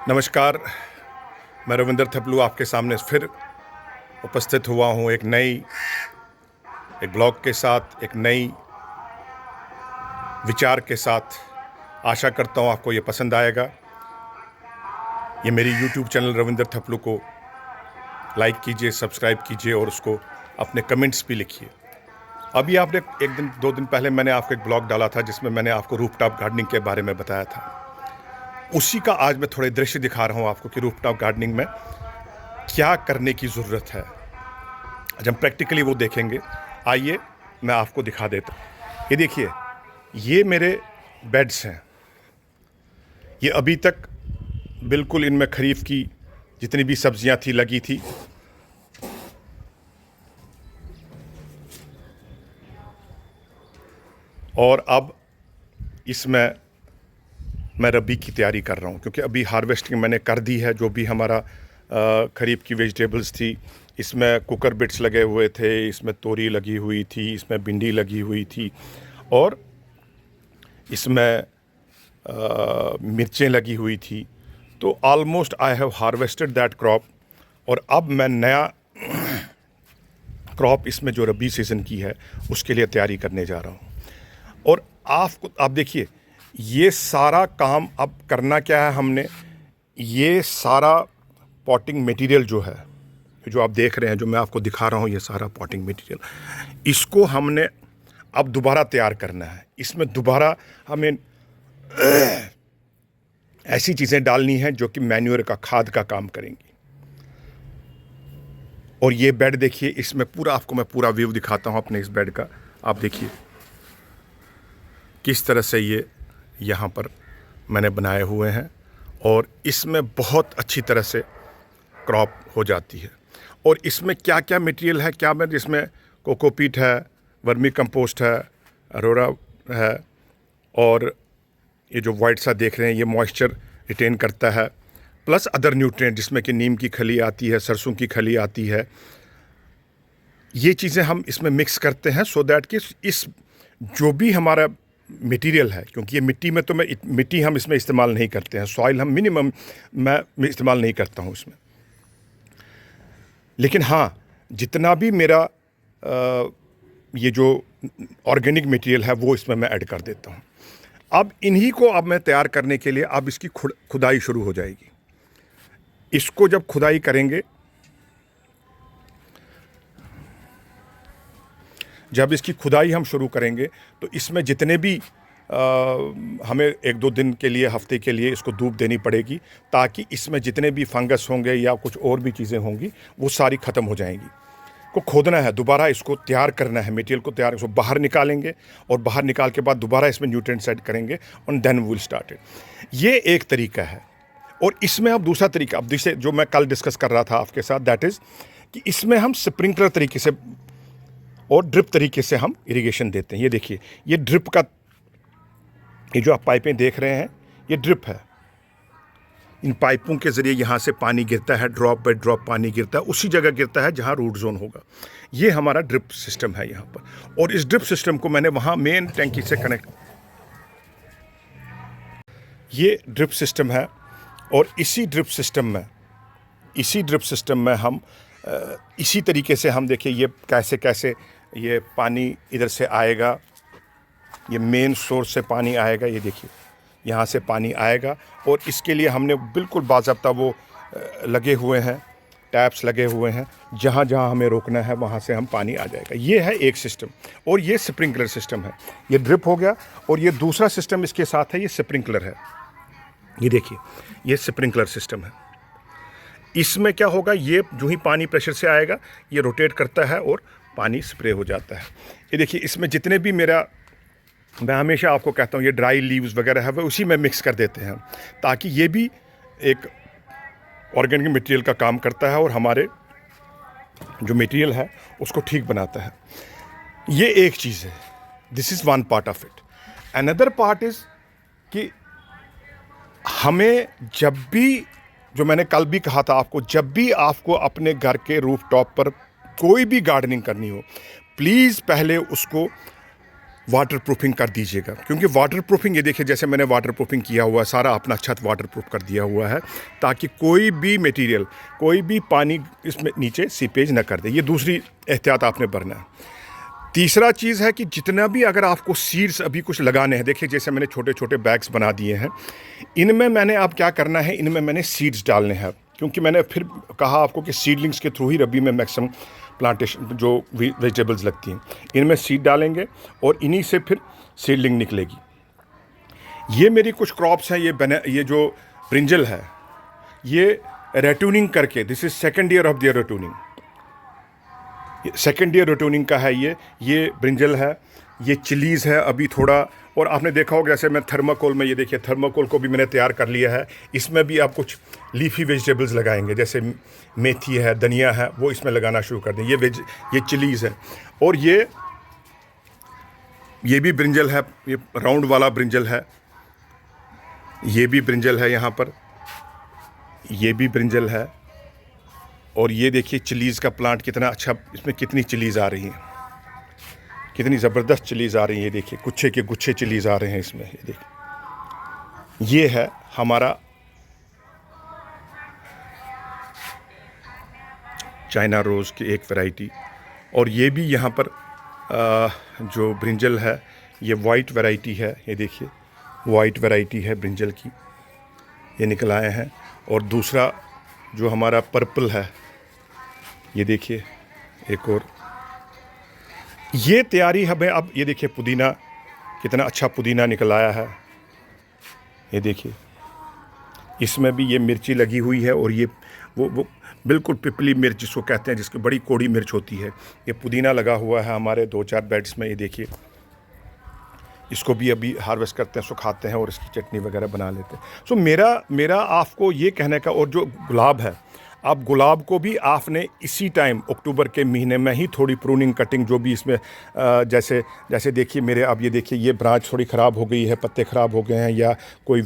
नमस्कार। मैं रविंदर थपलू आपके सामने फिर उपस्थित हुआ हूँ एक ब्लॉग के साथ, एक नई विचार के साथ। आशा करता हूँ आपको ये पसंद आएगा। ये मेरी YouTube चैनल रविंदर थपलू को लाइक कीजिए, सब्सक्राइब कीजिए और उसको अपने कमेंट्स भी लिखिए। अभी आपने एक दिन 2 दिन पहले मैंने आपको एक ब्लॉग डाला था जिसमें मैंने आपको रूफटॉप गार्डनिंग के बारे में बताया था। उसी का आज मैं थोड़े दृश्य दिखा रहा हूँ आपको कि रूफटॉप गार्डनिंग में क्या करने की ज़रूरत है। आज हम प्रैक्टिकली वो देखेंगे। आइए मैं आपको दिखा देता हूँ। ये देखिए, ये मेरे बेड्स हैं। ये अभी तक बिल्कुल इनमें खरीफ की जितनी भी सब्जियां थी लगी थी। और अब इसमें मैं रबी की तैयारी कर रहा हूँ क्योंकि अभी हार्वेस्टिंग मैंने कर दी है। जो भी हमारा खरीफ की वेजिटेबल्स थी, इसमें कुकर बिट्स लगे हुए थे, इसमें तोरी लगी हुई थी, इसमें भिंडी लगी हुई थी और इसमें मिर्चें लगी हुई थी। तो almost I have harvested that crop. और अब मैं नया क्रॉप इसमें जो रबी सीज़न की है उसके लिए तैयारी करने जा रहा हूँ। और आप देखिए, ये सारा काम अब करना क्या है हमने। ये सारा पॉटिंग मटेरियल जो है, जो आप देख रहे हैं, जो मैं आपको दिखा रहा हूँ, ये सारा पॉटिंग मटेरियल, इसको हमने अब दोबारा तैयार करना है। इसमें दोबारा हमें ऐसी चीज़ें डालनी हैं जो कि मैन्योर का, खाद का काम करेंगी। और ये बेड देखिए, इसमें पूरा आपको मैं पूरा व्यू दिखाता हूँ अपने इस बेड का। आप देखिए किस तरह से ये यहाँ पर मैंने बनाए हुए हैं और इसमें बहुत अच्छी तरह से क्रॉप हो जाती है। और इसमें क्या क्या मटेरियल है, क्या मैं इसमें कोकोपीट है, वर्मी कंपोस्ट है, अरोरा है और ये जो वाइट सा देख रहे हैं ये मॉइस्चर रिटेन करता है, प्लस अदर न्यूट्रिएंट जिसमें कि नीम की खली आती है, सरसों की खली आती है। ये चीज़ें हम इसमें मिक्स करते हैं सो दैट कि इस जो भी हमारा मटेरियल है, क्योंकि ये मिट्टी में तो मिट्टी हम इसमें इस्तेमाल नहीं करते हैं, सॉइल हम मिनिमम मैं इस्तेमाल नहीं करता हूँ इसमें। लेकिन हाँ, जितना भी मेरा ये जो ऑर्गेनिक मटेरियल है वो इसमें मैं ऐड कर देता हूँ। अब इन्हीं को अब मैं तैयार करने के लिए अब इसकी खुदाई शुरू हो जाएगी। इसको जब खुदाई करेंगे, जब इसकी खुदाई हम शुरू करेंगे तो इसमें जितने भी हमें 1-2 दिन के लिए, हफ्ते के लिए इसको धूप देनी पड़ेगी ताकि इसमें जितने भी फंगस होंगे या कुछ और भी चीज़ें होंगी वो सारी ख़त्म हो जाएंगी। को खोदना है, दोबारा इसको तैयार करना है, मटेरियल को तैयार, इसको बाहर निकालेंगे और बाहर निकाल के बाद दोबारा इसमें न्यूट्रिएंट्स ऐड करेंगे और then we will start it. ये एक तरीका है। और इसमें अब दूसरा तरीका, अब जिसे जो मैं कल डिस्कस कर रहा था आपके साथ, दैट इज़ कि इसमें हम स्प्रिंकलर तरीके से और ड्रिप तरीके से हम इरिगेशन देते हैं। ये देखिए, ये ड्रिप का, ये जो आप पाइपें देख रहे हैं ये ड्रिप है। इन पाइपों के ज़रिए यहाँ से पानी गिरता है, ड्रॉप बाय ड्रॉप पानी गिरता है, उसी जगह गिरता है जहाँ रूट जोन होगा। ये हमारा ड्रिप सिस्टम है यहाँ पर। और इस ड्रिप सिस्टम को मैंने वहाँ मेन टैंकी से कनेक्ट, ये ड्रिप सिस्टम है। और इसी ड्रिप सिस्टम में हम इसी तरीके से हम देखिए ये कैसे कैसे ये पानी इधर से आएगा, ये मेन सोर्स से पानी आएगा। ये देखिए यहाँ से पानी आएगा और इसके लिए हमने बिल्कुल बाज़ाब्ता वो लगे हुए हैं, टैप्स लगे हुए हैं, जहाँ जहाँ हमें रोकना है वहाँ से हम पानी आ जाएगा। ये है एक सिस्टम। और ये स्प्रिंकलर सिस्टम है। ये ड्रिप हो गया। और ये दूसरा सिस्टम इसके साथ है, ये स्प्रिंकलर है। ये देखिए, ये स्प्रिंकलर सिस्टम है। इसमें क्या होगा, ये जो ही पानी प्रेशर से आएगा ये रोटेट करता है और पानी स्प्रे हो जाता है। ये देखिए, इसमें जितने भी मैं हमेशा आपको कहता हूँ ये ड्राई लीव्स वगैरह है वो उसी में मिक्स कर देते हैं ताकि ये भी एक ऑर्गेनिक मटेरियल का काम करता है और हमारे जो मटेरियल है उसको ठीक बनाता है। ये एक चीज़ है। This is one part of it. Another part is कि हमें जब भी, जो मैंने कल भी कहा था आपको, जब भी आपको अपने घर के रूफ टॉप पर कोई भी गार्डनिंग करनी हो, प्लीज़ पहले उसको वाटर प्रूफिंग कर दीजिएगा, क्योंकि वाटर प्रूफिंग, ये देखिए जैसे मैंने वाटर प्रूफिंग किया हुआ है, सारा अपना छत वाटर प्रूफ कर दिया हुआ है, ताकि कोई भी मटेरियल, कोई भी पानी इसमें नीचे सीपेज न कर दे। ये दूसरी एहतियात आपने बरना है। तीसरा चीज़ है कि जितना भी अगर आपको सीड्स अभी कुछ लगाने हैं, देखिए जैसे मैंने छोटे छोटे बैग्स बना दिए हैं, इनमें मैंने अब क्या करना है, इनमें मैंने सीड्स डालने हैं, क्योंकि मैंने फिर कहा आपको कि सीडलिंग्स के थ्रू ही रबी में मैक्सिमम प्लांटेशन जो वेजिटेबल्स लगती हैं, इनमें सीड डालेंगे और इन्हीं से फिर सीडलिंग निकलेगी। ये मेरी कुछ क्रॉप्स हैं, ये जो ब्रिंजल है, ये रेटूनिंग करके, this is second year of their ratooning, second year ratooning का है ये ब्रिंजल है, ये चिलीज़ है अभी थोड़ा। और आपने देखा होगा जैसे मैं थर्माकोल में, ये देखिए थर्माकोल को भी मैंने तैयार कर लिया है, इसमें भी आप कुछ लीफी वेजिटेबल्स लगाएंगे, जैसे मेथी है, धनिया है, वो इसमें लगाना शुरू कर दें। ये चिलीज़ है। और ये भी ब्रिंजल है, ये राउंड वाला ब्रिंजल है, ये भी ब्रिंजल है यहाँ पर, ये भी ब्रिंजल है। और ये देखिए चिलीज़ का प्लांट कितना अच्छा, इसमें कितनी चिलीज़ आ रही हैं, कितनी ज़बरदस्त चिलीज़ आ रही है। ये देखिए गुच्छे के गुच्छे चिलीज़ आ रहे हैं इसमें। ये देखिए, ये है हमारा चाइना रोज़ की एक वैरायटी। और ये भी यहाँ पर जो ब्रिंजल है, ये वाइट वैरायटी है, ये देखिए वाइट वैरायटी है ब्रिंजल की, ये निकल आए हैं। और दूसरा जो हमारा पर्पल है, ये देखिए एक और, ये तैयारी हमें अब, ये देखिए पुदीना, कितना अच्छा पुदीना निकल आया है, ये देखिए इसमें भी ये मिर्ची लगी हुई है। और ये वो बिल्कुल पिपली मिर्च जिसको कहते हैं, जिसकी बड़ी कौड़ी मिर्च होती है, ये पुदीना लगा हुआ है हमारे 2-4 बेड्स में। ये देखिए इसको भी अभी हार्वेस्ट करते हैं, सुखाते हैं और इसकी चटनी वगैरह बना लेते हैं। सो मेरा आपको ये कहने का, और जो गुलाब है, आप गुलाब को भी आपने इसी टाइम अक्टूबर के महीने में ही थोड़ी प्रूनिंग कटिंग, जो भी इसमें जैसे देखिए मेरे, अब ये देखिए ये ब्रांच थोड़ी ख़राब हो गई है, पत्ते ख़राब हो गए हैं, या कोई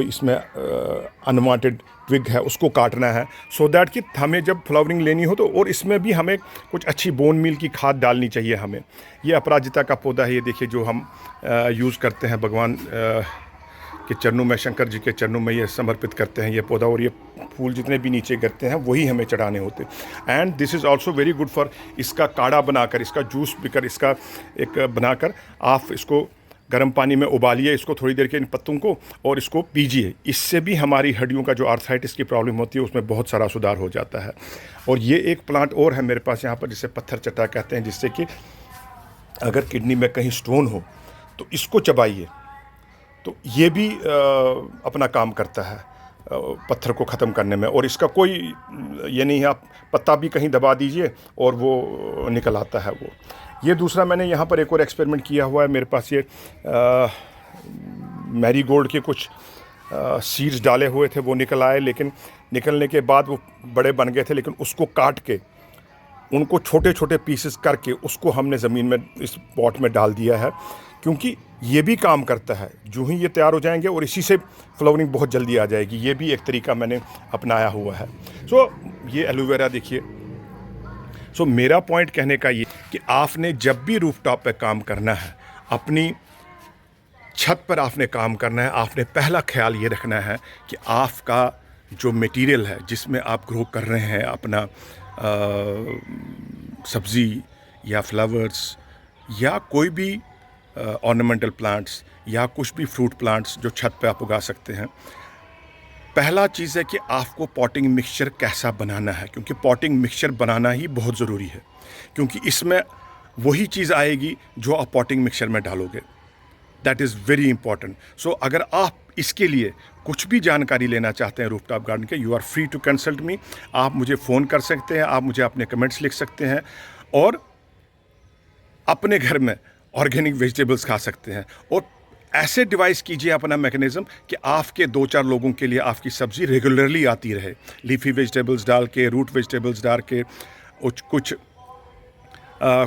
इसमें अनवांटेड ट्विग है, उसको काटना है, सो दैट कि हमें जब फ्लावरिंग लेनी हो तो। और इसमें भी हमें कुछ अच्छी बोन मील की खाद डालनी चाहिए हमें। ये अपराजिता का पौधा है, ये देखिए जो हम यूज़ करते हैं भगवान के चरणों में, शंकर जी के चरणों में ये समर्पित करते हैं ये पौधा। और ये फूल जितने भी नीचे गिरते हैं वही हमें चढ़ाने होते हैं। And this is also very good for, इसका काढ़ा बनाकर, इसका जूस पीकर, इसका एक बनाकर आप इसको गर्म पानी में उबालिए इसको थोड़ी देर के, इन पत्तों को, और इसको पीजिए। इससे भी हमारी हड्डियों का जो आर्थराइटिस की प्रॉब्लम होती है उसमें बहुत सारा सुधार हो जाता है। और ये एक प्लांट और है मेरे पास यहाँ पर, जिसे पत्थर चट्टा कहते हैं, जिससे कि अगर किडनी में कहीं स्टोन हो तो इसको चबाइए, तो ये भी अपना काम करता है पत्थर को ख़त्म करने में। और इसका कोई ये नहीं है, आप पत्ता भी कहीं दबा दीजिए और वो निकल आता है वो। ये दूसरा मैंने यहाँ पर एक और एक्सपेरिमेंट किया हुआ है, मेरे पास ये मैरीगोल्ड के कुछ सीड्स डाले हुए थे, वो निकल आए, लेकिन निकलने के बाद वो बड़े बन गए थे, लेकिन उसको काट के, उनको छोटे छोटे पीसेस करके, उसको हमने ज़मीन में इस पॉट में डाल दिया है, क्योंकि ये भी काम करता है। जो ही ये तैयार हो जाएंगे और इसी से फ्लावरिंग बहुत जल्दी आ जाएगी। ये भी एक तरीका मैंने अपनाया हुआ है। सो ये एलोवेरा देखिए। सो मेरा पॉइंट कहने का ये कि आपने जब भी रूफटॉप पे काम करना है, अपनी छत पर आपने काम करना है, आपने पहला ख्याल ये रखना है कि आपका जो मटेरियल है जिसमें आप ग्रो कर रहे हैं अपना सब्ज़ी या फ्लावर्स या कोई भी ऑर्नामेंटल प्लांट्स या कुछ भी फ्रूट प्लांट्स जो छत पे आप उगा सकते हैं, पहला चीज़ है कि आपको पॉटिंग मिक्सचर कैसा बनाना है, क्योंकि पॉटिंग मिक्सचर बनाना ही बहुत ज़रूरी है, क्योंकि इसमें वही चीज़ आएगी जो आप पॉटिंग मिक्सचर में डालोगे। That is very important. So अगर आप इसके लिए कुछ भी जानकारी लेना चाहते हैं रूफटॉप गार्डन के, you are free to consult me. आप मुझे फ़ोन कर सकते हैं, आप मुझे अपने कमेंट्स लिख सकते हैं और अपने घर में ऑर्गेनिक वेजिटेबल्स खा सकते हैं। और ऐसे डिवाइस कीजिए अपना मैकेनिज़्म कि आपके 2-4 लोगों के लिए आपकी सब्ज़ी रेगुलरली आती रहे, लीफी वेजिटेबल्स डाल के, रूट वेजिटेबल्स डाल के,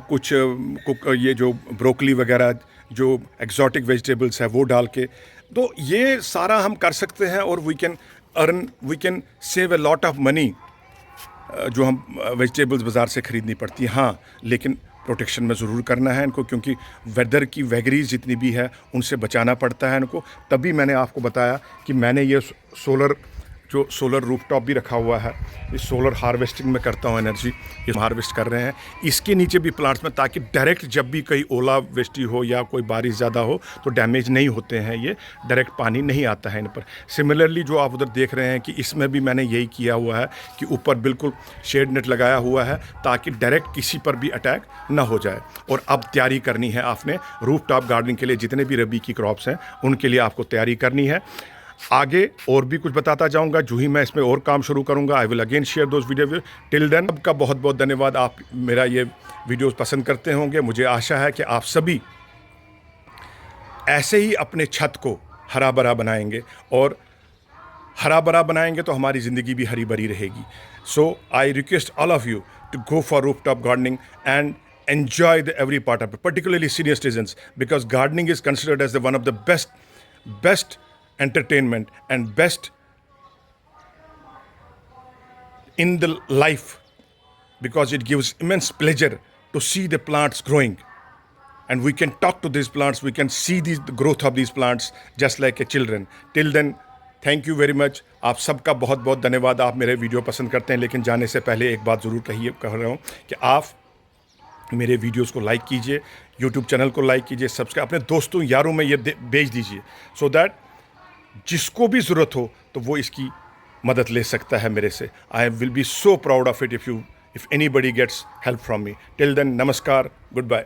कुछ ये जो ब्रोकली वगैरह जो एक्जॉटिक वेजिटेबल्स है वो डाल के। तो ये सारा हम कर सकते हैं और we can save a lot of money जो हम वेजिटेबल्स बाज़ार से ख़रीदनी पड़ती है। हाँ, लेकिन प्रोटेक्शन में ज़रूर करना है इनको, क्योंकि वेदर की वैगरीज जितनी भी है उनसे बचाना पड़ता है इनको। तभी मैंने आपको बताया कि मैंने ये सोलर रूफटॉप भी रखा हुआ है। ये सोलर हार्वेस्टिंग में करता हूँ एनर्जी, ये हार्वेस्ट कर रहे हैं इसके नीचे भी प्लांट्स में, ताकि डायरेक्ट जब भी कहीं ओलावृष्टि हो या कोई बारिश ज़्यादा हो तो डैमेज नहीं होते हैं, ये डायरेक्ट पानी नहीं आता है इन पर। सिमिलरली जो आप उधर देख रहे हैं कि इसमें भी मैंने यही किया हुआ है कि ऊपर बिल्कुल शेड नेट लगाया हुआ है ताकि डायरेक्ट किसी पर भी अटैक ना हो जाए। और अब तैयारी करनी है आपने रूफटॉप गार्डनिंग के लिए, जितने भी रबी की क्रॉप्स हैं उनके लिए आपको तैयारी करनी है। आगे और भी कुछ बताता जाऊंगा, जो ही मैं इसमें और काम शुरू करूंगा I will again share those video. Till then आपका बहुत बहुत धन्यवाद। आप मेरा ये वीडियोस पसंद करते होंगे। मुझे आशा है कि आप सभी ऐसे ही अपने छत को हरा भरा बनाएंगे, और हरा भरा बनाएंगे तो हमारी ज़िंदगी भी हरी भरी रहेगी। So I request all of you to go for rooftop gardening and enjoy the every part of it, particularly senior citizens, because gardening is considered as one of the best entertainment and best in the life, because it gives immense pleasure to see the plants growing, and we can talk to these plants, we can see the growth of these plants just like a children. Till then, thank you very much. आप सबका बहुत बहुत धन्यवाद। आप मेरे video पसंद करते हैं, लेकिन जाने से पहले एक बात ज़रूर कह रहा हूँ कि आप मेरे वीडियोस को लाइक कीजिए, यूट्यूब चैनल को लाइक कीजिए, सब्सक्राइब, अपने दोस्तों यारों में ये भेज दीजिए, सो दैट जिसको भी ज़रूरत हो तो वो इसकी मदद ले सकता है मेरे से। I will be so proud of it if anybody gets help from me. Till then, नमस्कार, गुड बाय।